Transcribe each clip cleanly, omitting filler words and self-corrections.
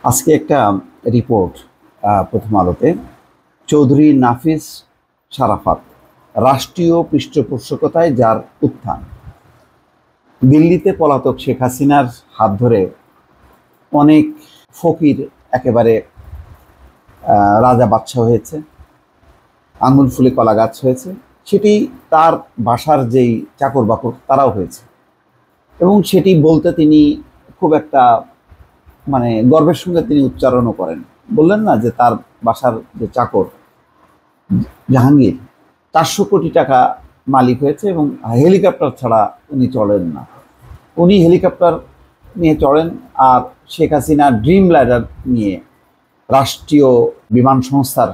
আজকে একটা রিপোর্ট প্রথম আলোতে, চৌধুরী নাফিস শারাফাত রাষ্ট্রীয় পৃষ্ঠপোষকতায় যার উত্থান। দিল্লিতে পলাতক শেখ হাসিনার হাত ধরে অনেক ফকির একেবারে রাজা বাদশাহ হয়েছে, আঙুল ফুলে কলা গাছ হয়েছে, সেটি তার বাসার যেই চাকর বাকর তারাও হয়েছে। এবং সেটি বলতে তিনি খুব একটা গর্বের সঙ্গে তিনি উচ্চারণও করেন। বললেন না যে তার বাসার যে চাকর জাহাঙ্গীর 400 কোটি টাকা মালিক হয়েছে এবং হেলিকপ্টার ছাড়া উনি চলেন না। উনি হেলিকপ্টার নিয়ে চড়েন, আর শেখ হাসিনা ড্রিম লাইডার নিয়ে, রাষ্ট্রীয় বিমান সংস্থার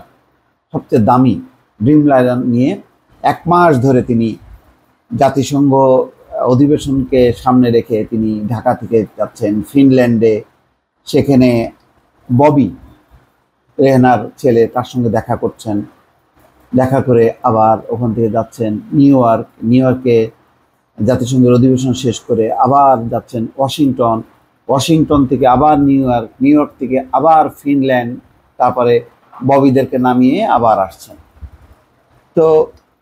সবচেয়ে দামি ড্রিম লাইডার নিয়ে 1 মাস ধরে তিনি জাতিসংঘ অধিবেশনকে সামনে রেখে তিনি ঢাকা থেকে যাচ্ছেন ফিনল্যান্ডে। সেখানে ববি রেহনার ছেলে, তার সঙ্গে দেখা করছেন, দেখা করে আবার ওখান থেকে যাচ্ছেন নিউ ইয়র্কে জাতিসংঘের অধিবেশন শেষ করে আবার যাচ্ছেন ওয়াশিংটন থেকে আবার নিউ ইয়র্ক থেকে আবার ফিনল্যান্ড, তারপরে ববিদেরকে নামিয়ে আবার আসছেন। তো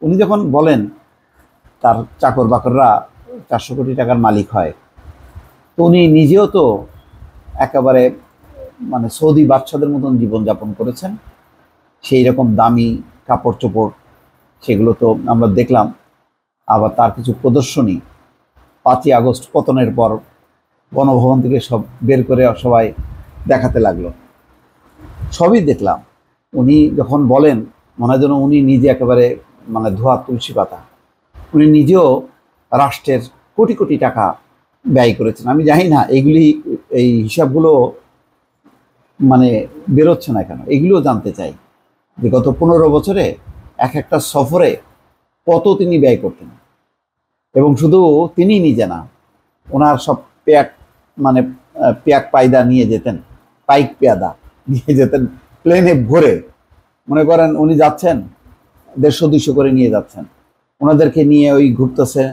উনি যখন বলেন তার চাকর বাকররা 400 কোটি টাকার মালিক হয়, তো উনি নিজেও তো একেবারে সৌদি বাদশাদের মতন জীবনযাপন করেছেন। সেই রকম দামি কাপড় চোপড় সেগুলো তো আমরা দেখলাম। আবার তার কিছু প্রদর্শনী 5ই আগস্ট পতনের পর গণভবন থেকে সব বের করে সবাই দেখাতে লাগলো, সবই দেখলাম। উনি যখন বলেন মনে হয় যেন উনি নিজে একেবারে ধোয়া তুলসী পাতা। উনি নিজেও রাষ্ট্রের কোটি কোটি টাকা ব্যয় করেছেন। আমি জানি না এই হিসাবগুলো বেরোচ্ছে না কেন, এগুলো জানতে চাই যে গত 15 বছরে এক একটা সফরে কত তিনি ব্যয় করতেন। এবং শুধু তিনি নিজে না, ওনার সব প্যাক পায়দা নিয়ে যেতেন, পাইক পেয়াদা নিয়ে যেতেন প্লেনে ভরে। মনে করেন উনি যাচ্ছেন 150-200 করে নিয়ে যাচ্ছেন, ওনাদেরকে নিয়ে ওই ঘুরতেছে।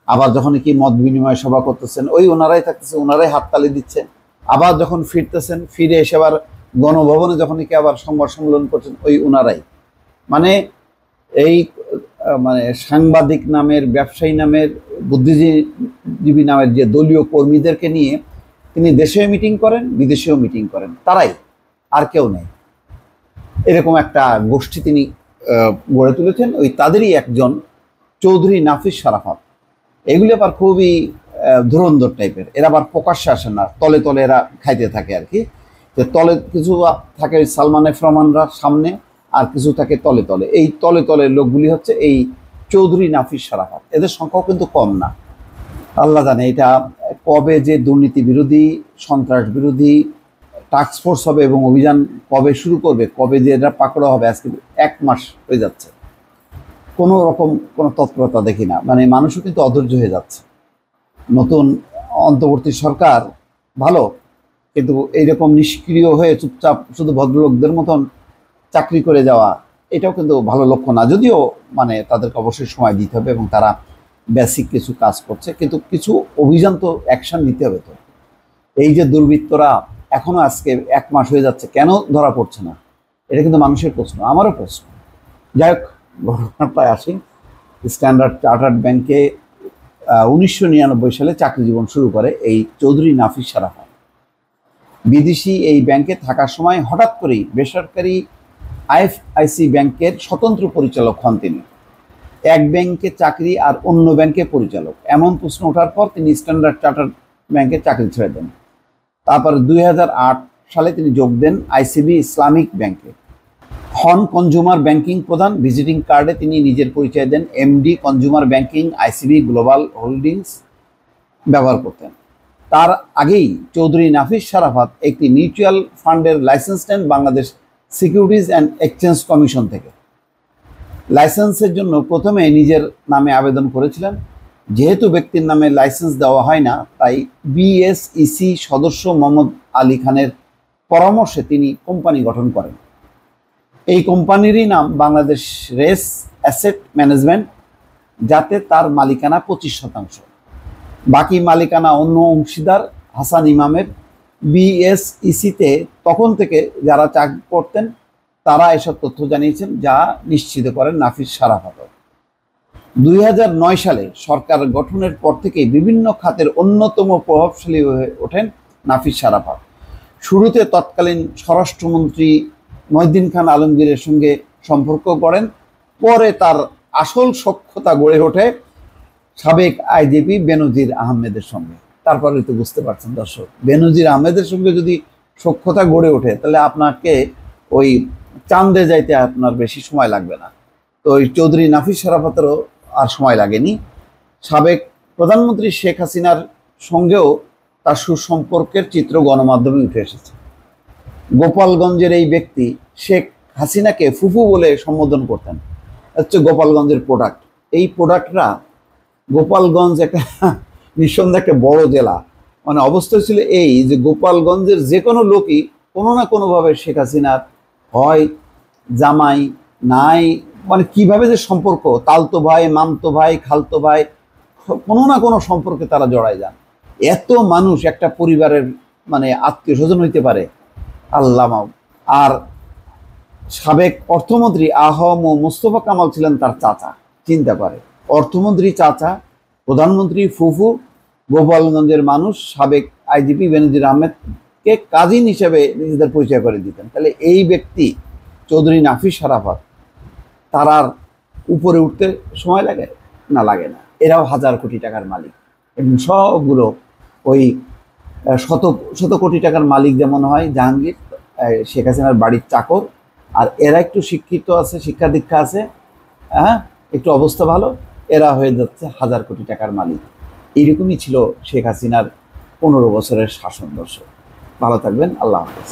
আবার যখন কি মত বিনিময় সভা করতেছেন, ওই ওনারাই থাকতেছে, ওনারাই হাততালি দিচ্ছে। আবার যখন ফিরতেছেন, ফিরে এসে আবার গণভবনে যখন কি আবার সংবাদ সম্মেলন করছেন, ওই ওনারাই। এই সাংবাদিক নামের, ব্যবসায়ী নামের, বুদ্ধিজীবী নামের যে দলীয় কর্মীদেরকে নিয়ে তিনি দেশেও মিটিং করেন, বিদেশেও মিটিং করেন, তারাই, আর কেউ নেই। এরকম একটা গোষ্ঠী তিনি গড়ে তুলেছেন। ওই তাদেরই একজন চৌধুরী নাফিস শারাফাত। এগুলি আবার খুবই ধুরন্ধর টাইপের। এরা আবার প্রকাশ্যে আসে না, তলে তলে এরা খাইতে থাকে আর কি। যে তলে কিছু থাকে সালমান এফ রহমানরা সামনে, আর কিছু থাকে তলে তলে। এই তলে তলে লোকগুলি হচ্ছে এই চৌধুরী নাফিস শারাফাত। এদের সংখ্যাও কিন্তু কম না। আল্লাহ জানে এটা কবে যে দুর্নীতি বিরোধী, সন্ত্রাস বিরোধী টাস্ক ফোর্স হবে এবং অভিযান কবে শুরু করবে, কবে যে এটা পাকড়া হবে। আজকে 1 মাস হয়ে যাচ্ছে, কোনো রকম কোনো তৎপরতা দেখি না। মানুষও কিন্তু অধৈর্য হয়ে যাচ্ছে। নতুন অন্তর্বর্তী সরকার ভালো, কিন্তু এইরকম নিষ্ক্রিয় হয়ে চুপচাপ শুধু ভদ্রলোকদের মতন চাকরি করে যাওয়া, এটাও কিন্তু ভালো লক্ষ্য না। যদিও তাদেরকে অবশ্যই সময় দিতে হবে এবং তারা বেসিক কিছু কাজ করছে, কিন্তু কিছু অভিযান তো অ্যাকশন নিতে হবে। তো এই যে দুর্বৃত্তরা এখনো আজকে 1 মাস হয়ে যাচ্ছে, কেন ধরা পড়ছে না? এটা কিন্তু মানুষের প্রশ্ন, আমারও প্রশ্ন। যাই হোক, ঘটনাটায় আসি। স্ট্যান্ডার্ড চার্টার্ড ব্যাংকে 1999 সালে চাকরি জীবন শুরু করে এই চৌধুরী নাফিস শারাফাত। বিদেশি এই ব্যাংকে থাকার সময় হঠাৎ করেই বেসরকারি আইএফআইসি ব্যাংকের স্বতন্ত্র পরিচালক হন তিনি। এক ব্যাংকে চাকরি আর অন্য ব্যাংকে পরিচালক, এমন প্রশ্ন ওঠার পর তিনি স্ট্যান্ডার্ড চার্টার্ড ব্যাংকে চাকরি ছেড়ে দেন। তারপরে 2008 সালে তিনি যোগ দেন আইসিবি ইসলামিক ব্যাংকে। হন কনজিউমার ব্যাংকিং প্রধান। ভিজিটিং কার্ডে তিনি নিজের পরিচয় দেন MD consumer banking ICB global holdings ব্যবহার করতেন। তার আগেই চৌধুরী নাফিস শারাফাত একটি মিউচুয়াল ফান্ডের লাইসেন্স নেন Bangladesh securities and exchange commission থেকে। লাইসেন্সের জন্য প্রথমে নিজের নামে আবেদন করেছিলেন। যেহেতু ব্যক্তির নামে লাইসেন্স দেওয়া হয় না, তাই বিএসইসি সদস্য মোহাম্মদ আলী খানের পরামর্শে তিনি কোম্পানি গঠন করেন। এই কোম্পানিরই নাম বাংলাদেশ রেস অ্যাসেট ম্যানেজমেন্ট, যাতে তার মালিকানা 25%। বাকি মালিকানা অন্য অংশীদার হাসান ইমামের বিএসইসিতে তখন থেকে যারা চাকরি করতেন তারা এসব তথ্য জানিয়েছেন, যা নিশ্চিত করেন নাফিস শারাফত। 2009 সালে সরকার গঠনের পর থেকে বিভিন্ন খাতের অন্যতম প্রভাবশালী হয়ে ওঠেন নাফিস শারাফত। শুরুতে তৎকালীন স্বরাষ্ট্রমন্ত্রী মহিউদ্দিন খান আলমগীরের সঙ্গে সম্পর্ক গড়েন। পরে তার আসল সখ্যতা গড়ে ওঠে সাবেক আইজিপি বেনজির আহমেদের সঙ্গে। তারপরে তো বুঝতে পারছেন দর্শক, বেনজির আহমেদের সঙ্গে যদি সখ্যতা গড়ে ওঠে তাহলে আপনাকে ওই চাঁদে যাইতে আপনার বেশি সময় লাগবে না। তো ওই চৌধুরী নাফিস শারাফতেরও আর সময় লাগেনি। সাবেক প্রধানমন্ত্রী শেখ হাসিনার সঙ্গেও তার সুসম্পর্কের চিত্র গণমাধ্যমে উঠে এসেছে। গোপালগঞ্জের এই ব্যক্তি শেখ হাসিনাকে ফুফু বলে সম্বোধন করতেন। হচ্ছে গোপালগঞ্জের প্রোডাক্ট। এই প্রোডাক্টরা, গোপালগঞ্জ একটা নিঃসন্দেহে একটা বড় জেলা, মানে অবস্থা ছিল এই যে গোপালগঞ্জের যে কোনো লোকই কোনো না কোনোভাবে শেখ হাসিনার হয় জামাই নাই, মানে কিভাবে যে সম্পর্ক, তালতো ভাই, মামতো ভাই, খালতো ভাই, কোনো না কোনো সম্পর্কে তারা জড়ায় যান। এত মানুষ একটা পরিবারের মানে আত্মীয় স্বজন হইতে পারে, আল্লাহ মাও। আর সাবেক অর্থমন্ত্রী আহম ও মোস্তফা কামাল ছিলেন তার চাচা। চিন্তা করে, অর্থমন্ত্রী চাচা, প্রধানমন্ত্রী ফুফু, গোপালগঞ্জের মানুষ সাবেক আইজিপি বেনজির আহমেদকে কাজিন হিসেবে নিজেদের পরিচয় করে দিতেন। তাহলে এই ব্যক্তি চৌধুরী নাফিস শারাফত, তারার উপরে উঠতে সময় লাগে না? লাগে না। এরাও হাজার কোটি টাকার মালিক এবং সবগুলো ওই শত শত কোটি টাকার মালিক যেমন হয় জাহাঙ্গীর, শেখ হাসিনার বাড়ির চাকর। আর এরা একটু শিক্ষিত আছে, শিক্ষা দীক্ষা আছে, হ্যাঁ, একটু অবস্থা ভালো, এরা হয়ে যাচ্ছে হাজার কোটি টাকার মালিক। এইরকমই ছিল শেখ হাসিনার 15 বছরের শাসন। দর্শক ভালো থাকবেন, আল্লাহ হাফেজ।